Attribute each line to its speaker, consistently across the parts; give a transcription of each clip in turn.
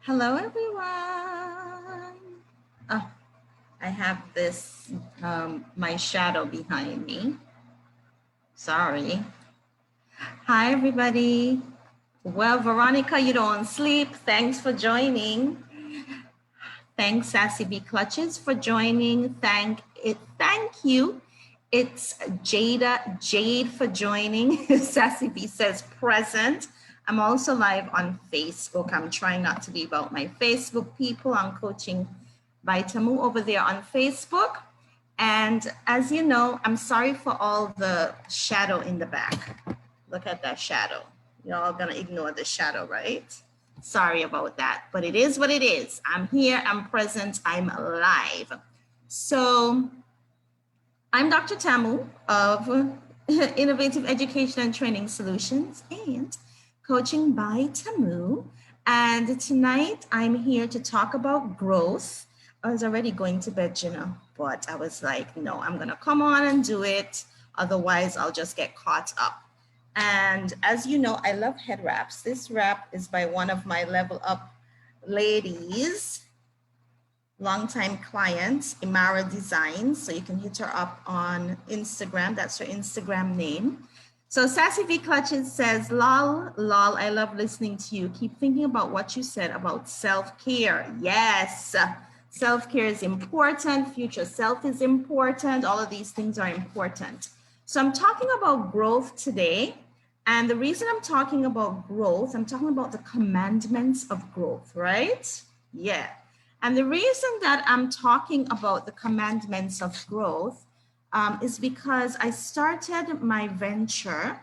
Speaker 1: Hello, everyone. Oh, I have this, my shadow behind me. Sorry. Hi, everybody. Well, Veronica, you don't sleep. Thanks for joining. Thanks, Sassy B Clutches, for joining. Thank you. It's Jade for joining. Sassy B says present. I'm also live on Facebook. I'm trying not to leave out my Facebook people. I'm coaching by Tamu over there on Facebook. And as you know, I'm sorry for all the shadow in the back. Look at that shadow. You're all gonna ignore the shadow, right? Sorry about that, but it is what it is. I'm here, I'm present, I'm live. So I'm Dr. Tamu of Innovative Education and Training Solutions and Coaching by Tamu. And tonight I'm here to talk about growth. I was already going to bed, but I was like, no, I'm gonna come on and do it. Otherwise, I'll just get caught up. And as you know, I love head wraps. This wrap is by one of my Level Up ladies, longtime client, Imara Designs. So you can hit her up on Instagram. That's her Instagram name. So Sassy V Clutches says, lol, I love listening to you. Keep thinking about what you said about self-care. Yes, self-care is important. Future self is important. All of these things are important. So I'm talking about growth today. And the reason I'm talking about growth, I'm talking about the commandments of growth, right? Yeah. And the reason that I'm talking about the commandments of growth is because I started my venture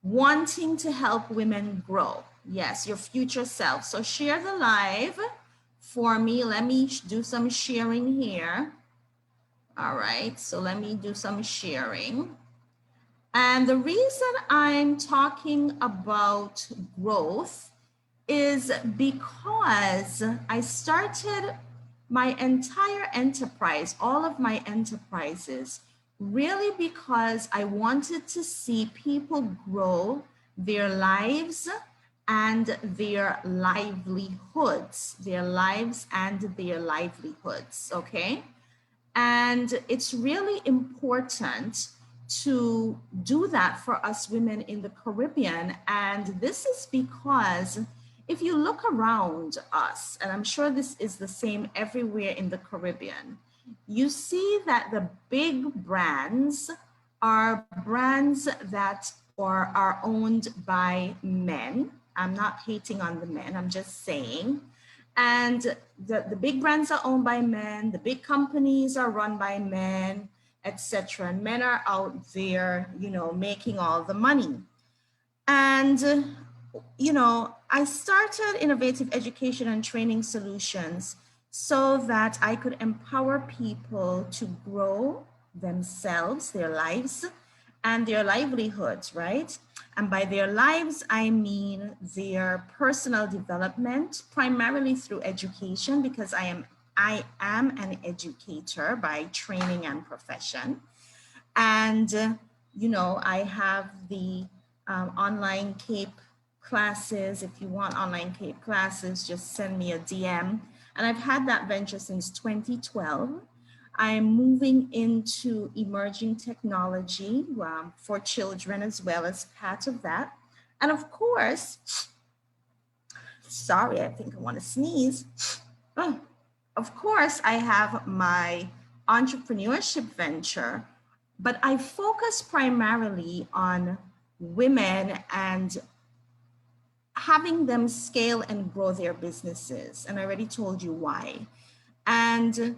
Speaker 1: wanting to help women grow. Yes, your future self. So share the live for me. Let me do some sharing here. All right, so let me do some sharing. And the reason I'm talking about growth is because I started my entire enterprise, all of my enterprises, really because I wanted to see people grow their lives and their livelihoods, okay? And it's really important to do that for us women in the Caribbean. And this is because if you look around us, and I'm sure this is the same everywhere in the Caribbean, you see that the big brands are brands that are owned by men. I'm not hating on the men, I'm just saying. And the big brands are owned by men, the big companies are run by men, etc. And men are out there, making all the money. And, I started Innovative Education and Training Solutions so that I could empower people to grow themselves, their lives, and their livelihoods, right? And by their lives, I mean their personal development, primarily through education, because I am an educator by training and profession. And, I have the online CAPE classes. If you want online CAPE classes, just send me a DM. And I've had that venture since 2012. I'm moving into emerging technology for children as well as part of that. And of course, sorry, I think I want to sneeze. Oh, of course, I have my entrepreneurship venture, but I focus primarily on women and having them scale and grow their businesses. And I already told you why. And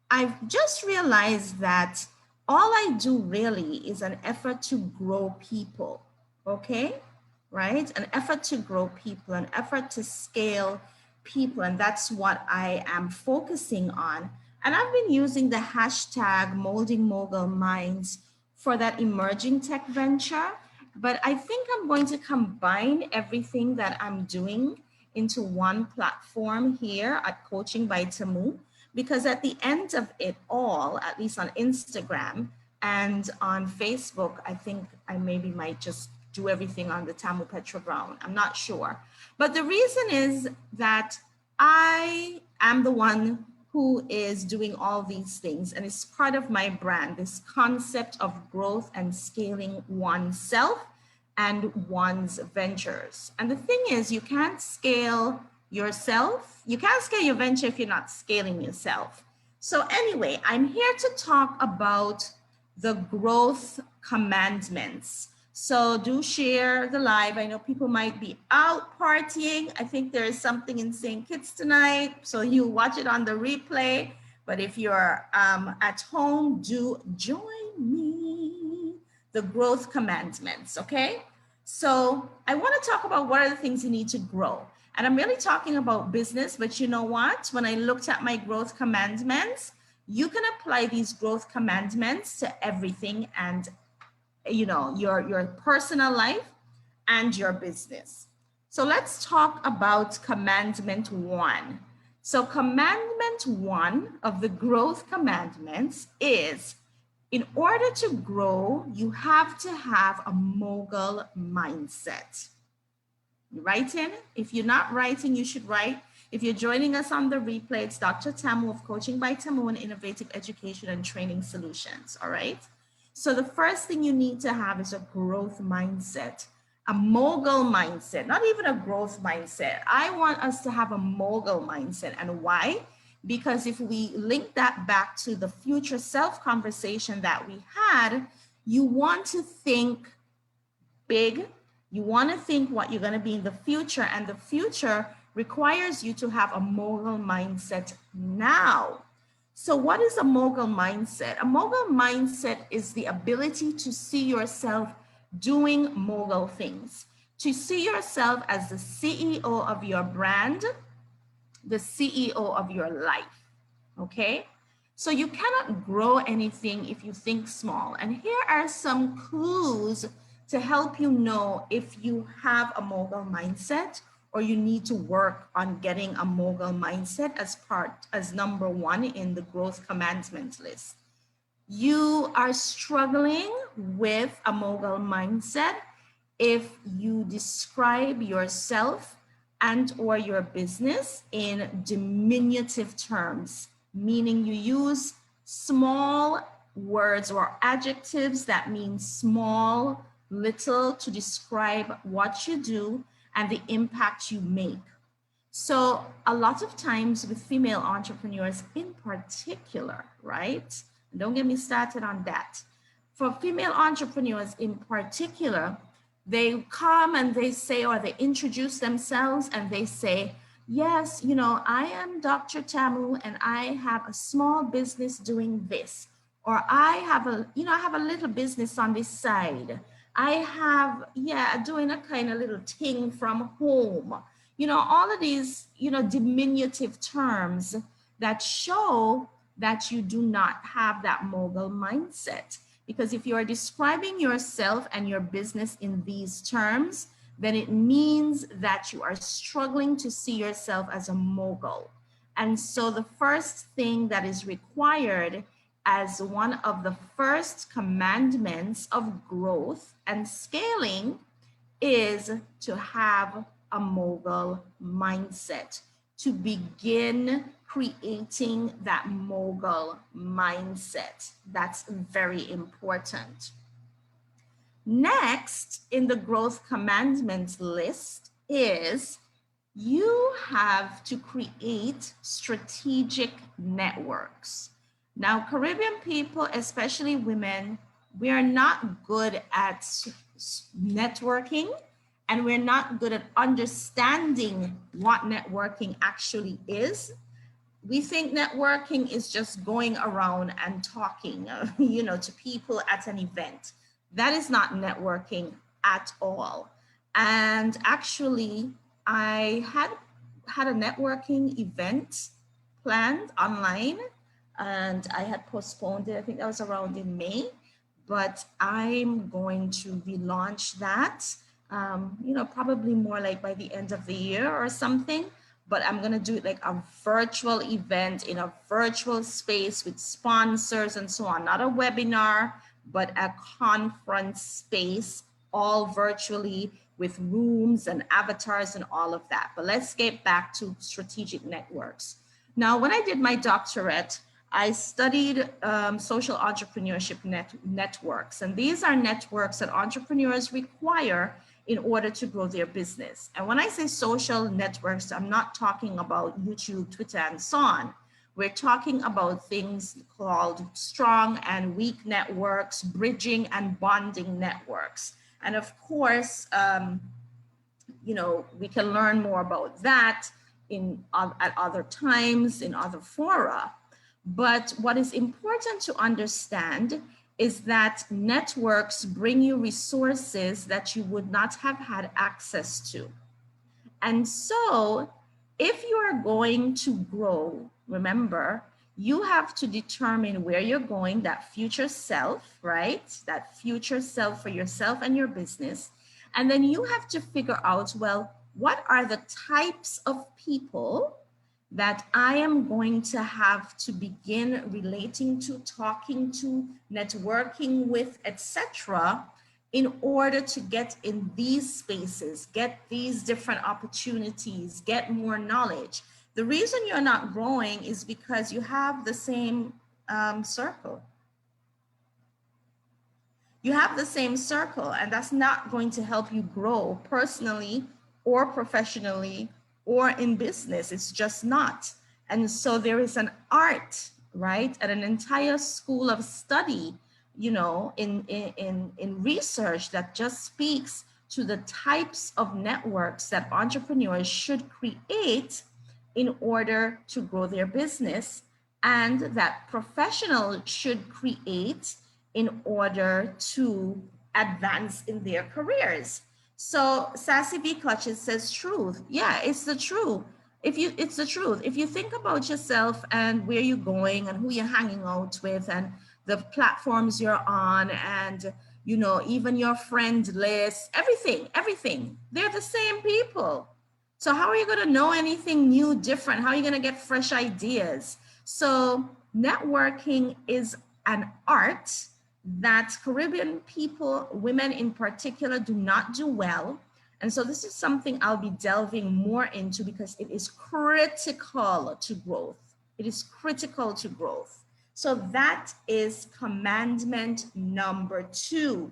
Speaker 1: I've just realized that all I do really is an effort to grow people, okay? Right? An effort to grow people, an effort to scale people. And that's what I am focusing on. And I've been using the hashtag Molding Mogul Minds for that emerging tech venture. But I think I'm going to combine everything that I'm doing into one platform here at Coaching by Tamu, because at the end of it all, at least on Instagram and on Facebook, I think I maybe might just do everything on the Tamu Petra ground. I'm not sure. But the reason is that I am the one who is doing all these things, and it's part of my brand, this concept of growth and scaling oneself and one's ventures. And the thing is, you can't scale yourself. You can't scale your venture if you're not scaling yourself. So anyway, I'm here to talk about the growth commandments. So do share the live. I know people might be out partying. I think there is something in St. Kitts tonight, so you watch it on the replay. But if you're at home, do join me. The growth commandments, okay? So I want to talk about what are the things you need to grow. And I'm really talking about business, but you know what? When I looked at my growth commandments, you can apply these growth commandments to everything, and you know, your personal life and your business. So let's talk about commandment 1. So commandment 1 of the growth commandments is, in order to grow, you have to have a mogul mindset. You writing? If you're not writing, you should write. If you're joining us on the replay, it's Dr. Tamu of Coaching by Tamu and Innovative Education and Training Solutions, all right? So the first thing you need to have is a growth mindset, a mogul mindset, not even a growth mindset. I want us to have a mogul mindset. And why? Because if we link that back to the future self conversation that we had, you want to think big. You want to think what you're going to be in the future, and the future requires you to have a mogul mindset now. So what is a mogul mindset? A mogul mindset is the ability to see yourself doing mogul things, to see yourself as the CEO of your brand, the CEO of your life, okay? So you cannot grow anything if you think small. And here are some clues to help you know if you have a mogul mindset or you need to work on getting a mogul mindset as number 1 in the growth commandment list. You are struggling with a mogul mindset if you describe yourself and or your business in diminutive terms, meaning you use small words or adjectives that mean small, little to describe what you do and the impact you make. So a lot of times with female entrepreneurs in particular, right? Don't get me started on that. For female entrepreneurs in particular, they come and they say, or they introduce themselves and they say, yes, you know, I am Dr. Tamu and I have a small business doing this. Or I have a little business on this side. I have, doing a kind of little thing from home. You know, all of these, diminutive terms that show that you do not have that mogul mindset. Because if you are describing yourself and your business in these terms, then it means that you are struggling to see yourself as a mogul. And so the first thing that is required as one of the first commandments of growth and scaling is to have a mogul mindset, to begin creating that mogul mindset. That's very important. Next in the growth commandments list is you have to create strategic networks. Now, Caribbean people, especially women, we are not good at networking, and we're not good at understanding what networking actually is. We think networking is just going around and talking, to people at an event. That is not networking at all. And actually, I had a networking event planned online, and I had postponed it. I think that was around in May, but I'm going to relaunch that, probably more like by the end of the year or something. But I'm going to do it like a virtual event in a virtual space with sponsors and so on, not a webinar, but a conference space all virtually with rooms and avatars and all of that. But let's get back to strategic networks. Now, when I did my doctorate, I studied social entrepreneurship networks. And these are networks that entrepreneurs require in order to grow their business. And when I say social networks, I'm not talking about YouTube, Twitter, and so on. We're talking about things called strong and weak networks, bridging and bonding networks. And of course, we can learn more about that at other times, in other fora. But what is important to understand is that networks bring you resources that you would not have had access to. And so if you are going to grow, remember, you have to determine where you're going, that future self, right? That future self for yourself and your business. And then you have to figure out, well, what are the types of people that I am going to have to begin relating to, talking to, networking with, etc., in order to get in these spaces, get these different opportunities, get more knowledge. The reason you're not growing is because you have the same circle. You have the same circle, and that's not going to help you grow personally or professionally or in business. It's just not. And so there is an art, right? And an entire school of study, in research that just speaks to the types of networks that entrepreneurs should create in order to grow their business, and that professionals should create in order to advance in their careers. So Sassy V Clutches says truth. Yeah, it's the truth. It's the truth. If you think about yourself and where you're going and who you're hanging out with and the platforms you're on and even your friend list, everything, they're the same people. So how are you going to know anything new, different? How are you going to get fresh ideas? So networking is an art that Caribbean people, women in particular, do not do well. And so this is something I'll be delving more into because it is critical to growth. It is critical to growth. So that is commandment number 2.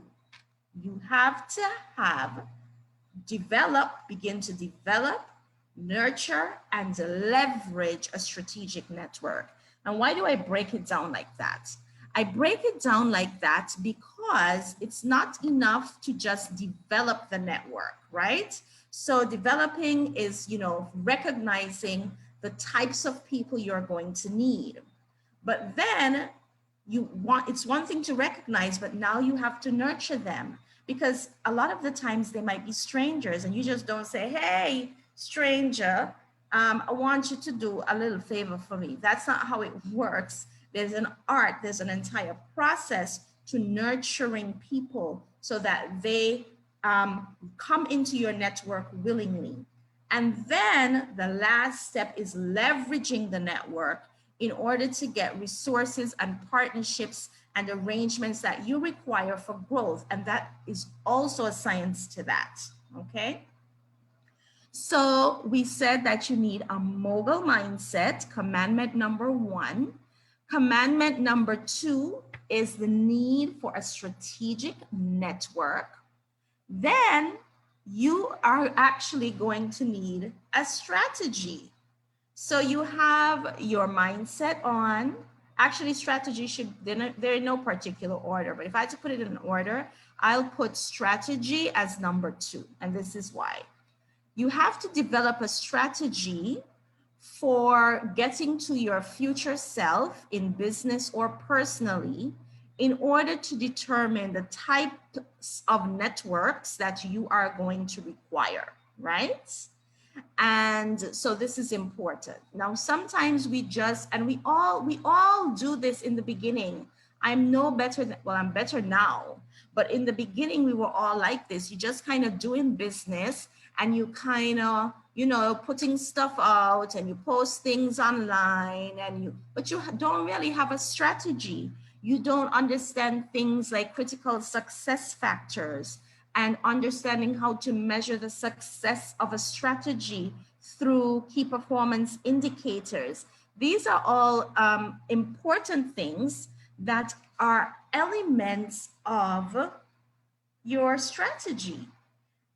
Speaker 1: You have to begin to develop, nurture, and leverage a strategic network. And why do I break it down like that? I break it down like that because it's not enough to just develop the network, right? So developing is, recognizing the types of people you're going to need. But then it's one thing to recognize, but now you have to nurture them, because a lot of the times they might be strangers and you just don't say, hey, stranger, I want you to do a little favor for me. That's not how it works. There's an art, there's an entire process to nurturing people so that they come into your network willingly. And then the last step is leveraging the network in order to get resources and partnerships and arrangements that you require for growth. And that is also a science to that, okay? So we said that you need a mogul mindset, commandment number 1. Commandment number 2 is the need for a strategic network. Then you are actually going to need a strategy. So you have your mindset on, actually strategy they're in no particular order, but if I had to put it in order, I'll put strategy as number 2. And this is why. You have to develop a strategy for getting to your future self in business or personally in order to determine the types of networks that you are going to require, right? And so this is important. Now, sometimes we all do this in the beginning. I'm no better I'm better now, but in the beginning we were all like this. You just kind of doing business and you kind of, putting stuff out and you post things online but you don't really have a strategy. You don't understand things like critical success factors and understanding how to measure the success of a strategy through key performance indicators. These are all important things that are elements of your strategy.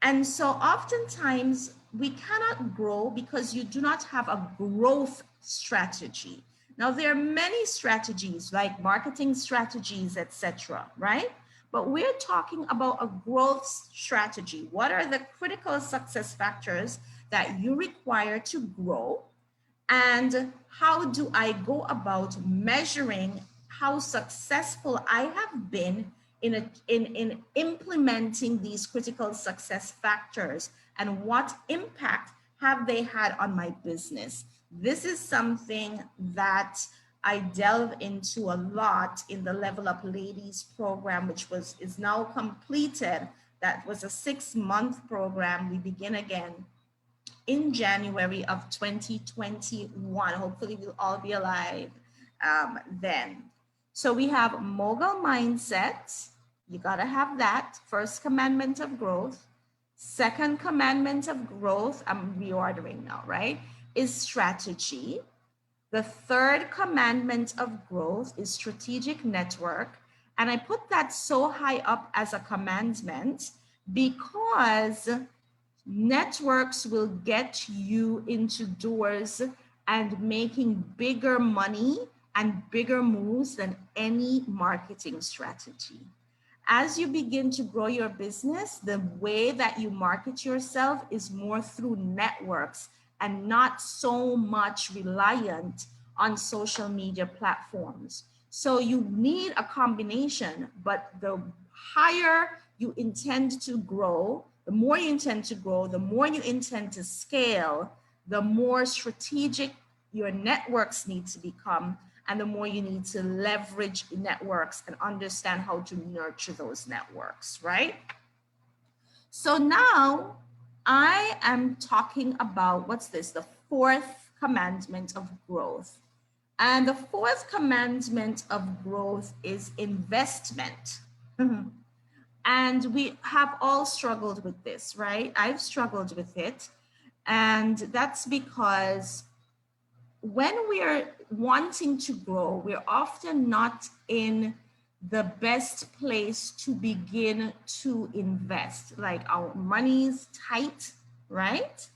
Speaker 1: And so oftentimes we cannot grow because you do not have a growth strategy. Now there are many strategies like marketing strategies, etc., right? But we're talking about a growth strategy. What are the critical success factors that you require to grow? And how do I go about measuring how successful I have been in implementing these critical success factors, and what impact have they had on my business? This is something that I delve into a lot in the Level Up Ladies program, which is now completed. That was a 6-month program. We begin again in January of 2021. Hopefully we'll all be alive then. So we have mogul mindset. You gotta have that. First commandment of growth. Second commandment of growth, I'm reordering now, right? Is strategy. The third commandment of growth is strategic network. And I put that so high up as a commandment because networks will get you into doors and making bigger money and bigger moves than any marketing strategy. As you begin to grow your business, the way that you market yourself is more through networks and not so much reliant on social media platforms. So you need a combination, but the higher you intend to grow, the more you intend to grow, the more you intend to scale, the more strategic your networks need to become, and the more you need to leverage networks and understand how to nurture those networks, right? So now I am talking about, what's this? The fourth commandment of growth. And the fourth commandment of growth is investment. And we have all struggled with this, right? I've struggled with it. And that's because when we're wanting to grow, we're often not in the best place to begin to invest. Like our money's tight, right?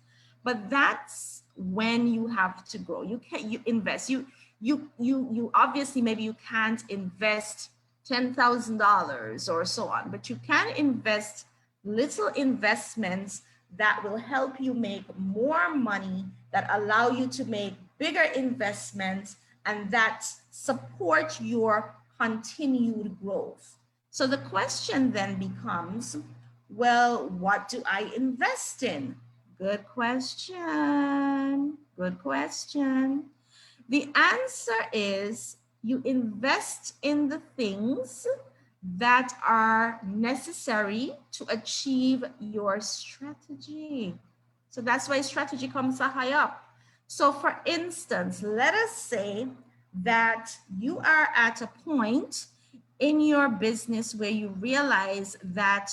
Speaker 1: But that's when you have to grow. You invest. You obviously, maybe you can't invest $10,000 or so on, but you can invest little investments that will help you make more money, that allow you to make bigger investments, and that support your continued growth. So the question then becomes, well, what do I invest in? Good question. Good question. The answer is you invest in the things that are necessary to achieve your strategy. So that's why strategy comes so high up. So for instance, let us say that you are at a point in your business where you realize that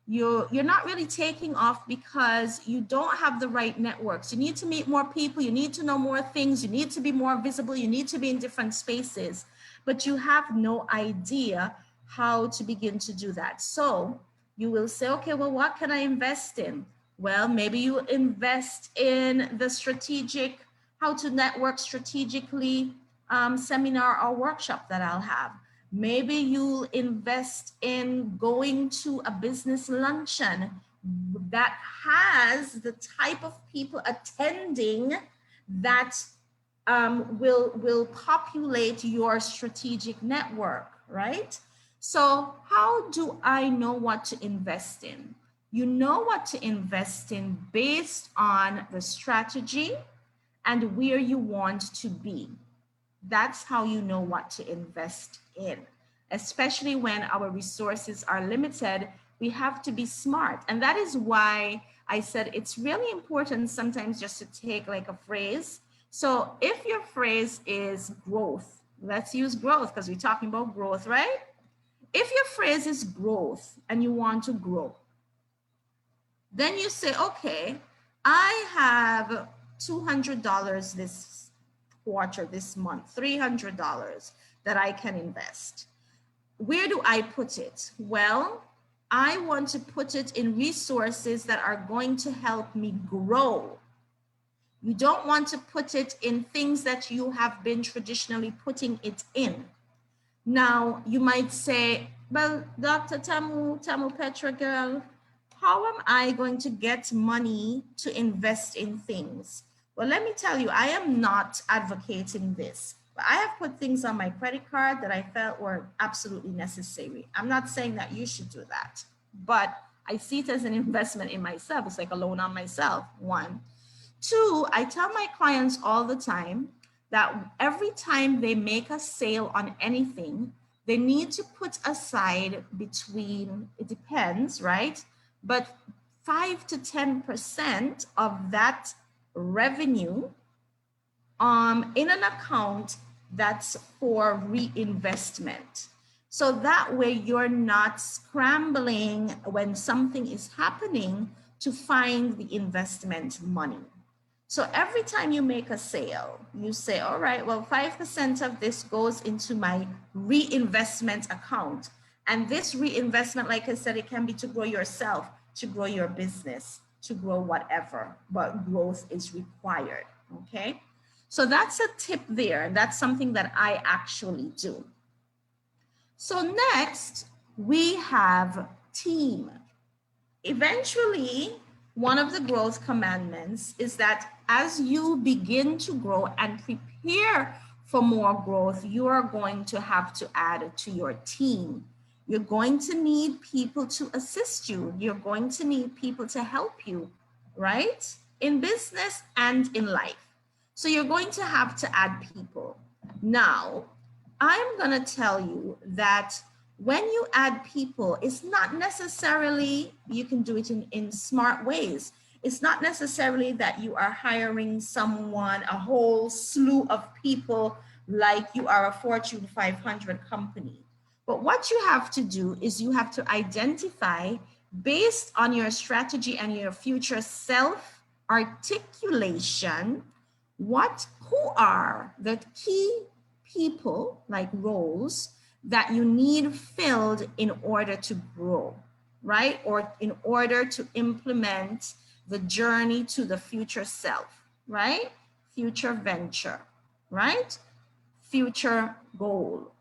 Speaker 1: you're not really taking off because you don't have the right networks. You need to meet more people. You need to know more things. You need to be more visible. You need to be in different spaces, but you have no idea how to begin to do that. So you will say, okay, well, what can I invest in? Well, maybe you invest in the strategic, how to network strategically seminar or workshop that I'll have. Maybe you'll invest in going to a business luncheon that has the type of people attending that will populate your strategic network, right? So how do I know what to invest in? You know what to invest in based on the strategy and where you want to be. That's how you know what to invest in. Especially when our resources are limited, we have to be smart. And that is why I said it's really important sometimes just to take like a phrase. So if your phrase is growth, let's use growth because we're talking about growth, right? If your phrase is growth and you want to grow, Then you say, okay, I have $200 this quarter, this month, $300 that I can invest. Where do I put it? Well, I want to put it in resources that are going to help me grow. You don't want to put it in things that you have been traditionally putting it in. Now, you might say, well, Dr. Tamu Petra girl, how am I going to get money to invest in things? Well, let me tell you, I am not advocating this. But I have put things on my credit card that I felt were absolutely necessary. I'm not saying that you should do that, but I see it as an investment in myself. It's like a loan on myself, one. Two, I tell my clients all the time that every time they make a sale on anything, they need to put aside between, it depends, right? But 5 to 10% of that revenue in an account that's for reinvestment. So that way you're not scrambling when something is happening to find the investment money. So every time you make a sale, you say, all right, well, 5% of this goes into my reinvestment account. And this reinvestment, like I said, it can be to grow yourself, to grow your business, to grow whatever, but growth is required, okay? So that's a tip there. And that's something that I actually do. So next, we have team. Eventually, one of the growth commandments is that as you begin to grow and prepare for more growth, you are going to have to add to your team. You're going to need people to assist you. You're going to need people to help you, right? In business and in life. So you're going to have to add people. Now, I'm going to tell you that when you add people, it's not necessarily, you can do it in smart ways. It's not necessarily that you are hiring someone, a whole slew of people like you are a Fortune 500 company. But what you have to do is you have to identify, based on your strategy and your future self articulation, who are the key people, like roles, that you need filled in order to grow, right? Or in order to implement the journey to the future self, right? Future venture, right? Future goal.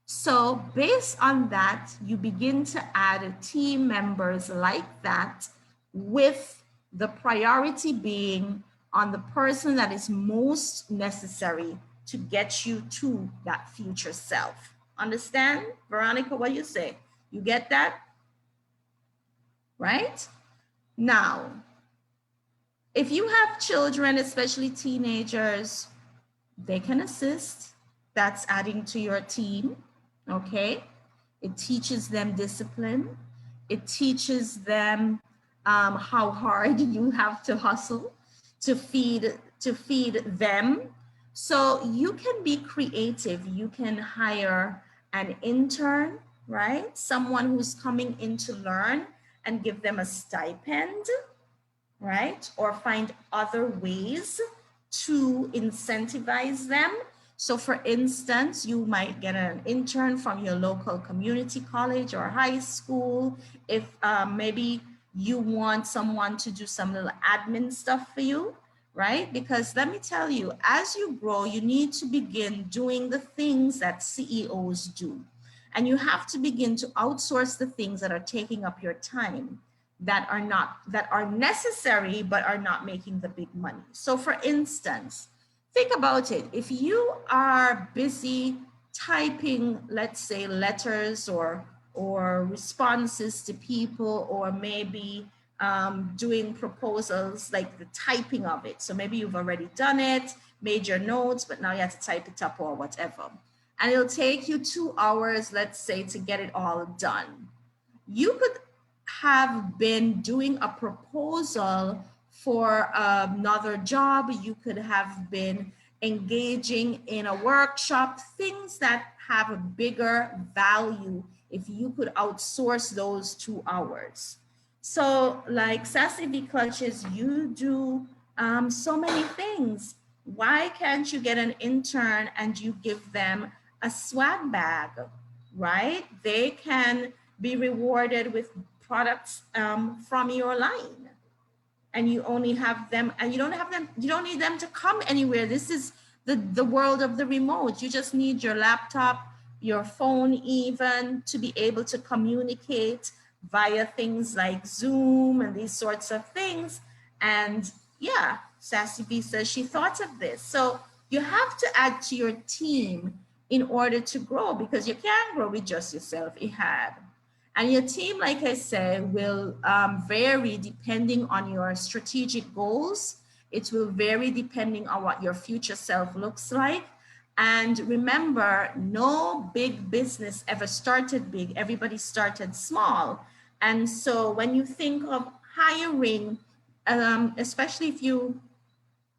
Speaker 1: So based on that, you begin to add team members like that, with the priority being on the person that is most necessary to get you to that future self. Understand, Veronica, what you say? You get that? Right? Now, if you have children, especially teenagers, they can assist. That's adding to your team, okay? It teaches them discipline. It teaches them how hard you have to hustle to feed them. So you can be creative. You can hire an intern, right? Someone who's coming in to learn, and give them a stipend, right? Or find other ways to incentivize them. So for instance, you might get an intern from your local community college or high school. If maybe you want someone to do some little admin stuff for you, right? Because let me tell you, as you grow, you need to begin doing the things that CEOs do. And you have to begin to outsource the things that are taking up your time, that are necessary but are not making the big money. So for instance, think about it. If you are busy typing, let's say, letters or responses to people, or maybe doing proposals, like the typing of it. So maybe you've already done it, made your notes, but now you have to type it up or whatever. And it'll take you 2 hours, let's say, to get it all done. You could have been doing a proposal for another job. You could have been engaging in a workshop, things that have a bigger value if you could outsource those 2 hours. So like Sassy V Clutches, you do so many things. Why can't you get an intern and you give them a swag bag, right? They can be rewarded with products from your line, and you only have them, and you don't need them to come anywhere. This is the world of the remote. You just need your laptop, your phone, even to be able to communicate via things like Zoom and these sorts of things. And yeah, Sassy B says she thought of this. So you have to add to your team in order to grow, because you can't grow with just yourself, Ihab. And your team, like I said, will vary depending on your strategic goals. It will vary depending on what your future self looks like. And remember, no big business ever started big. Everybody started small. And so when you think of hiring, especially if you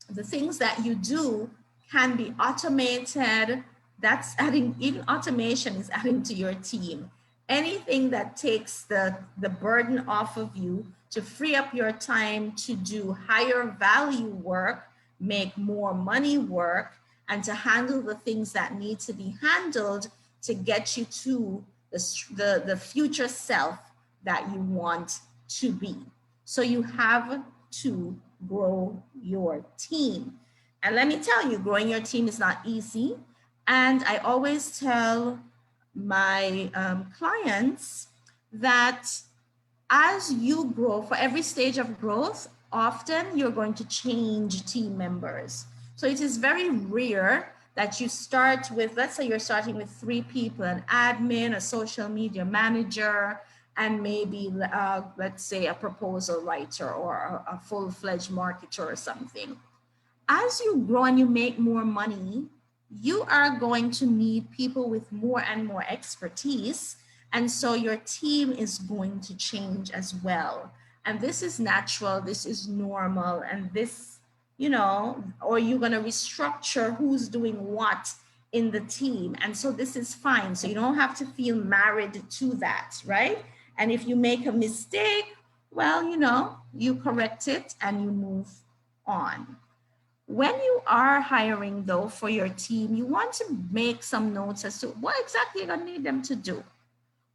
Speaker 1: the things that you do can be automated. That's adding, even automation is adding to your team. Anything that takes the burden off of you to free up your time to do higher value work, make more money work, and to handle the things that need to be handled to get you to the future self that you want to be. So you have to grow your team. And let me tell you, growing your team is not easy. And I always tell my clients that as you grow, for every stage of growth, often you're going to change team members. So it is very rare that you start with, let's say you're starting with 3 people, an admin, a social media manager, and maybe, let's say, a proposal writer or a full-fledged marketer or something. As you grow and you make more money, you are going to need people with more and more expertise. And so your team is going to change as well. And this is natural, this is normal, and this, or you're going to restructure who's doing what in the team. And so this is fine. So you don't have to feel married to that, right? And if you make a mistake, well, you correct it and you move on. When you are hiring, though, for your team, you want to make some notes as to what exactly you're going to need them to do.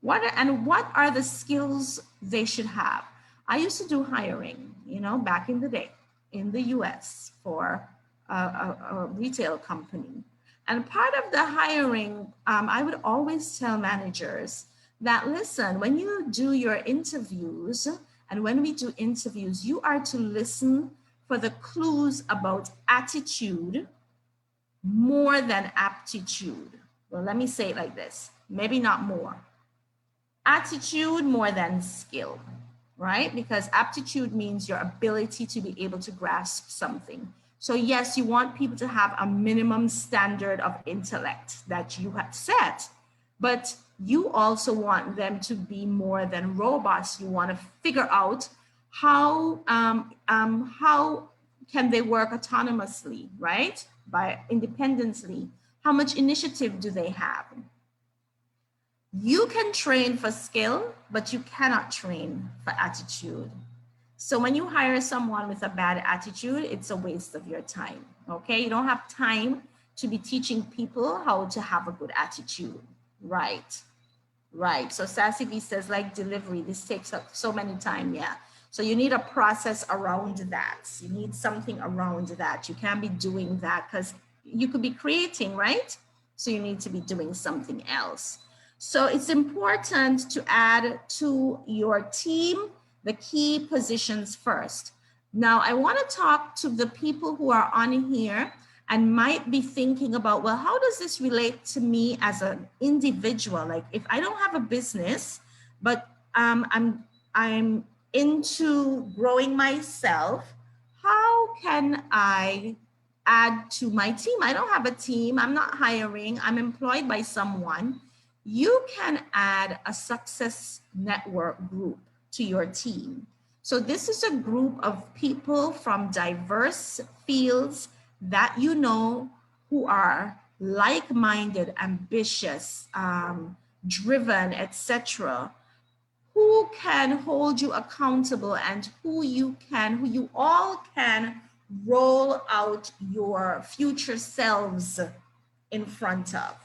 Speaker 1: What are the skills they should have? I used to do hiring, back in the day in the US for a retail company. And part of the hiring, I would always tell managers that, listen, when you do your interviews, and when we do interviews, you are to listen for the clues about attitude more than aptitude. Well, let me say it like this, maybe not more. Attitude more than skill, right? Because aptitude means your ability to be able to grasp something. So yes, you want people to have a minimum standard of intellect that you have set, but you also want them to be more than robust. You want to figure out how can they work autonomously, right? By independently. How much initiative do they have? You can train for skill, but you cannot train for attitude. So when you hire someone with a bad attitude, it's a waste of your time, okay? You don't have time to be teaching people how to have a good attitude, right? Right. So Sassy V says, like delivery, this takes up so many time. Yeah. So you need a process around that. You need something around that. You can't be doing that because you could be creating, right? So you need to be doing something else. So it's important to add to your team the key positions first. Now, I want to talk to the people who are on here and might be thinking about, well, how does this relate to me as an individual? Like if I don't have a business, but I'm into growing myself, how can I add to my team? I don't have a team, I'm not hiring, I'm employed by someone. You can add a success network group to your team. So this is a group of people from diverse fields that who are like-minded, ambitious, driven, etc., who can hold you accountable and who you all can roll out your future selves in front of.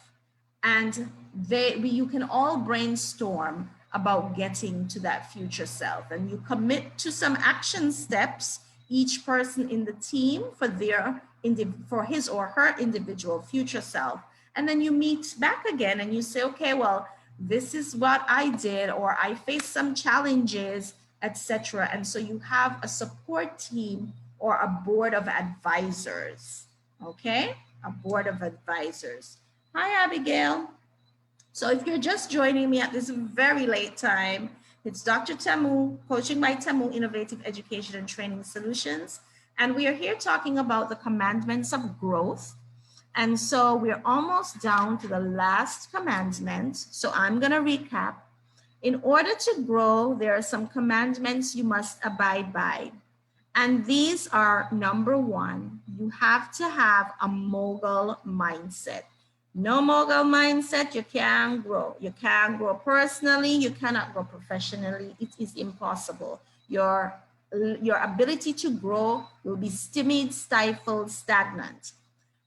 Speaker 1: And you can all brainstorm about getting to that future self, and you commit to some action steps, each person in the team for his or her individual future self. And then you meet back again and you say, okay, well, this is what I did, or I faced some challenges, etc. And so you have a support team or a board of advisors. Okay, a board of advisors. Hi, Abigail. So if you're just joining me at this very late time, it's Dr. Tamu, Coaching by Tamu, Innovative Education and Training Solutions. And we are here talking about the commandments of growth. And so we're almost down to the last commandment. So I'm going to recap. In order to grow, there are some commandments you must abide by. And these are, number one, you have to have a mogul mindset. No mogul mindset, you can't grow. You can't grow personally, you cannot grow professionally. It is impossible. Your ability to grow will be stymied, stifled, stagnant.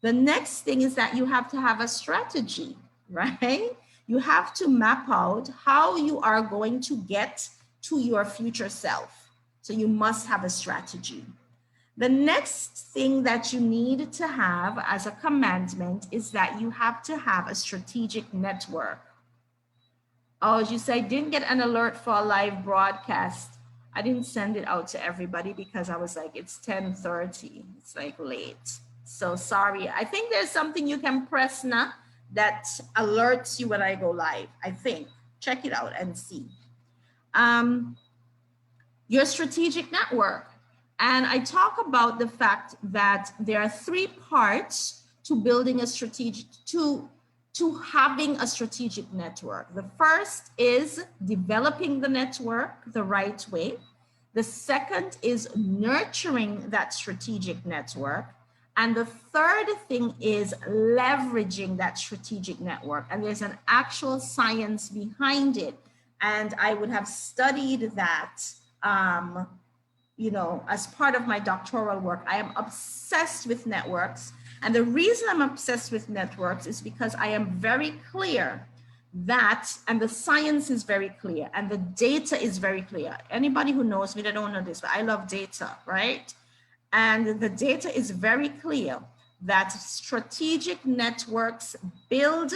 Speaker 1: The next thing is that you have to have a strategy, right? You have to map out how you are going to get to your future self. So you must have a strategy. The next thing that you need to have as a commandment is that you have to have a strategic network. Oh, as you say, I didn't get an alert for a live broadcast. I didn't send it out to everybody because I was like, it's 10:30. It's like late. So sorry. I think there's something you can press now that alerts you when I go live. I think. Check it out and see. Your strategic network. And I talk about the fact that there are three parts to building a strategic, to having a strategic network. The first is developing the network the right way. The second is nurturing that strategic network. And the third thing is leveraging that strategic network. And there's an actual science behind it. And I would have studied that as part of my doctoral work. I am obsessed with networks. And the reason I'm obsessed with networks is because I am very clear that, and the science is very clear, and the data is very clear. Anybody who knows me, they don't know this, but I love data, right? And the data is very clear that strategic networks build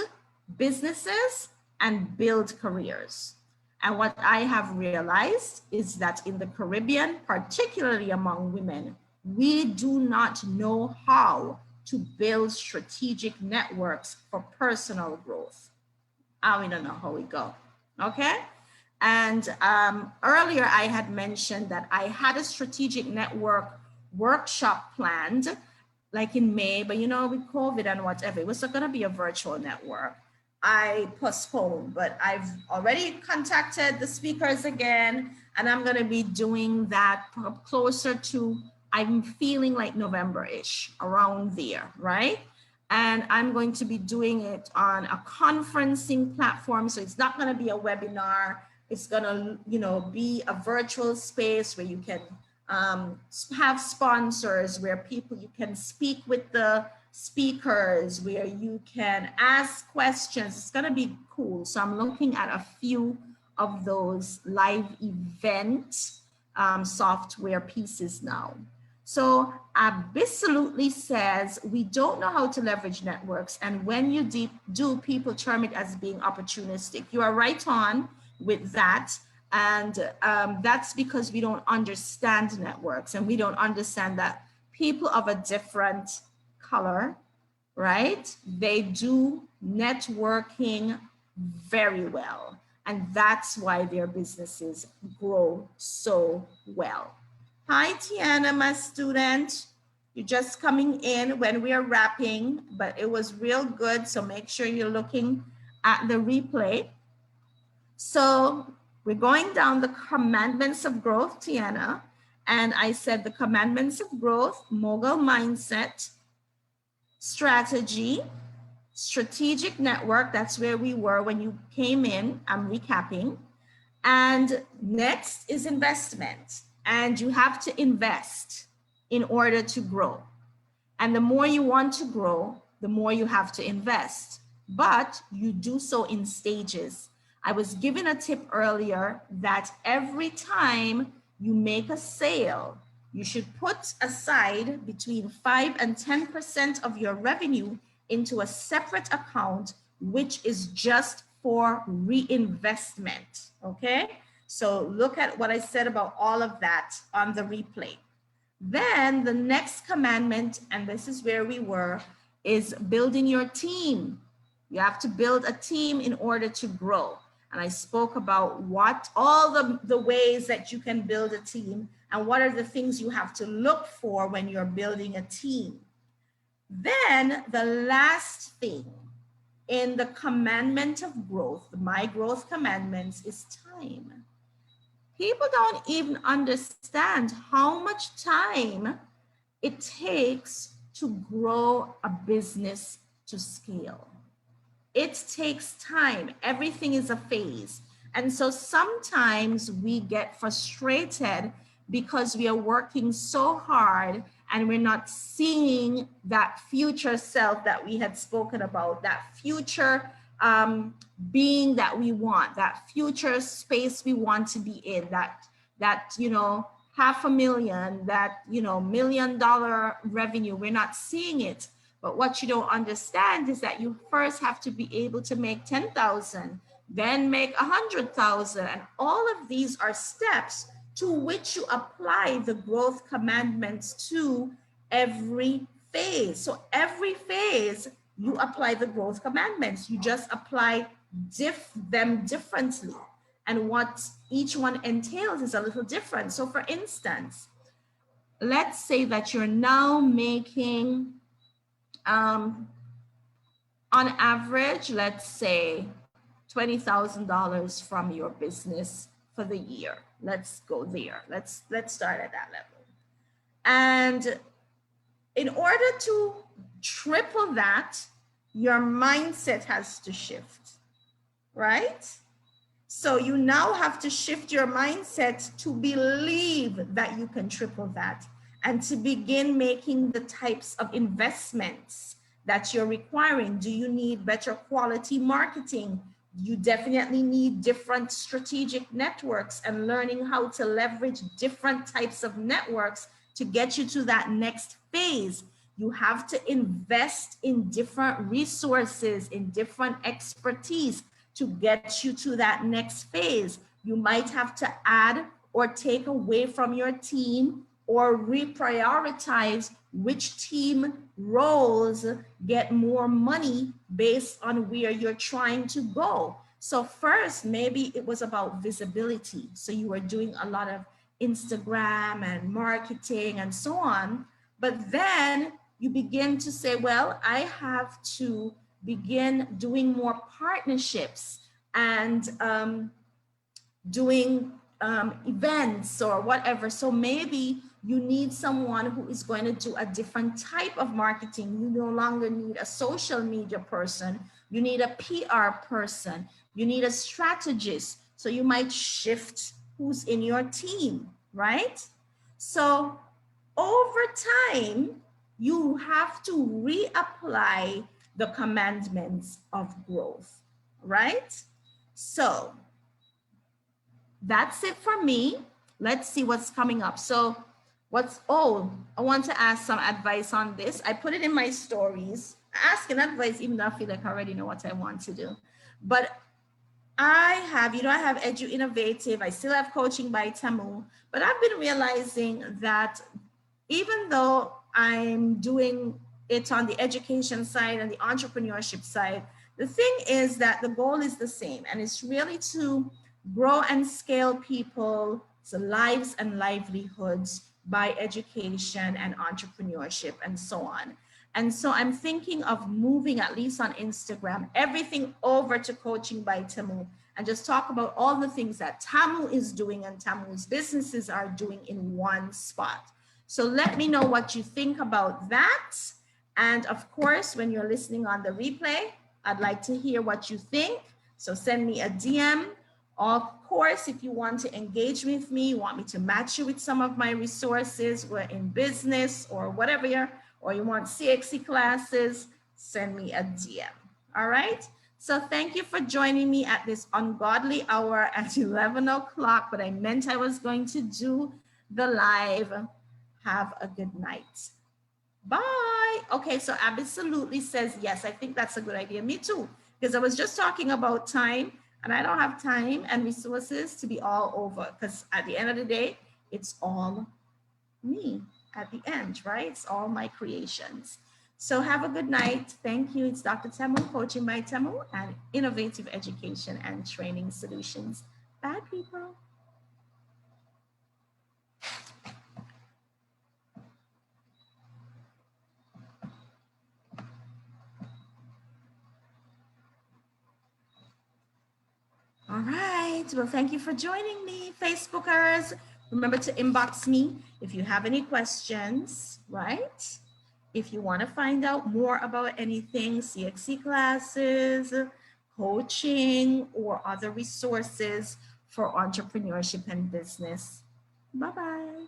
Speaker 1: businesses and build careers. And what I have realized is that in the Caribbean, particularly among women, we do not know how to build strategic networks for personal growth. We don't know how we go, okay? And earlier I had mentioned that I had a strategic network workshop planned like in May, but with COVID and whatever, it was gonna be a virtual network. I postponed, but I've already contacted the speakers again, and I'm going to be doing that closer to, I'm feeling like November-ish, around there, right? And I'm going to be doing it on a conferencing platform. So it's not going to be a webinar. It's going to, be a virtual space where you can have sponsors, where you can speak with the speakers, where you can ask questions. It's going to be cool. So I'm looking at a few of those live event software pieces now. So absolutely says we don't know how to leverage networks, and when you do, people term it as being opportunistic. You are right on with that. And that's because we don't understand networks, and we don't understand that people of a different color, right? They do networking very well. And that's why their businesses grow so well. Hi, Tiana, my student. You're just coming in when we are wrapping, but it was real good. So make sure you're looking at the replay. So we're going down the commandments of growth, Tiana. And I said the commandments of growth, mogul mindset, strategy, strategic network. That's where we were when you came in. I'm recapping. And next is investment. And you have to invest in order to grow. And the more you want to grow, the more you have to invest. But you do so in stages. I was given a tip earlier that every time you make a sale, you should put aside between 5 and 10% of your revenue into a separate account, which is just for reinvestment. Okay? So look at what I said about all of that on the replay. Then the next commandment, and this is where we were, is building your team. You have to build a team in order to grow. And I spoke about what all the ways that you can build a team and what are the things you have to look for when you're building a team. Then the last thing in the commandment of growth, my growth commandments, is time. People don't even understand how much time it takes to grow a business to scale. It takes time. Everything is a phase. And so sometimes we get frustrated because we are working so hard and we're not seeing that future self that we had spoken about, that future being that we want, that future space we want to be in, that you know, $500,000, that, you know, $1 million revenue. We're not seeing it. But what you don't understand is that you first have to be able to make 10,000, then make 100,000. And all of these are steps to which you apply the growth commandments to every phase. So every phase you apply the growth commandments. You just apply them differently. And what each one entails is a little different. So for instance, let's say that you're now making, on average, let's say $20,000 from your business for the year. Let's go there. Let's start at that level. And in order to triple that, your mindset has to shift, right? So you now have to shift your mindset to believe that you can triple that and to begin making the types of investments that you're requiring. Do you need better quality marketing? You definitely need different strategic networks and learning how to leverage different types of networks to get you to that next phase. You have to invest in different resources, in different expertise to get you to that next phase. You might have to add or take away from your team or reprioritize which team roles get more money based on where you're trying to go. So first, maybe it was about visibility. So you were doing a lot of Instagram and marketing and so on. But then you begin to say, well, I have to begin doing more partnerships and doing events or whatever. So maybe you need someone who is going to do a different type of marketing. You no longer need a social media person. You need a PR person. You need a strategist. So you might shift who's in your team, right? So over time, you have to reapply the commandments of growth, right? So that's it for me. Let's see what's coming up. So I want to ask some advice on this. I put it in my stories, asking advice, even though I feel like I already know what I want to do. But I have Edu Innovative. I still have Coaching by Tamu, but I've been realizing that even though I'm doing it on the education side and the entrepreneurship side, the thing is that the goal is the same, and it's really to grow and scale people's lives and livelihoods by education and entrepreneurship and so on. And so I'm thinking of moving, at least on Instagram, everything over to Coaching by Tamu and just talk about all the things that Tamu is doing and Tamu's businesses are doing in one spot. So let me know what you think about that. And of course, when you're listening on the replay, I'd like to hear what you think. So send me a DM Of course, if you want to engage with me, you want me to match you with some of my resources, we're in business or whatever, or you want CXC classes, send me a DM. All right. So thank you for joining me at this ungodly hour at 11 o'clock, but I meant I was going to do the live. Have a good night. Bye. Okay, so absolutely says yes. I think that's a good idea. Me too, because I was just talking about time, and I don't have time and resources to be all over, because at the end of the day, it's all me at the end, right? It's all my creations. So have a good night. Thank you. It's Dr. Temu, Coaching by Temu, and Innovative Education and Training Solutions. Bye, people. All right. Well, thank you for joining me, Facebookers. Remember to inbox me if you have any questions, right? If you want to find out more about anything, CXC classes, coaching, or other resources for entrepreneurship and business. Bye-bye.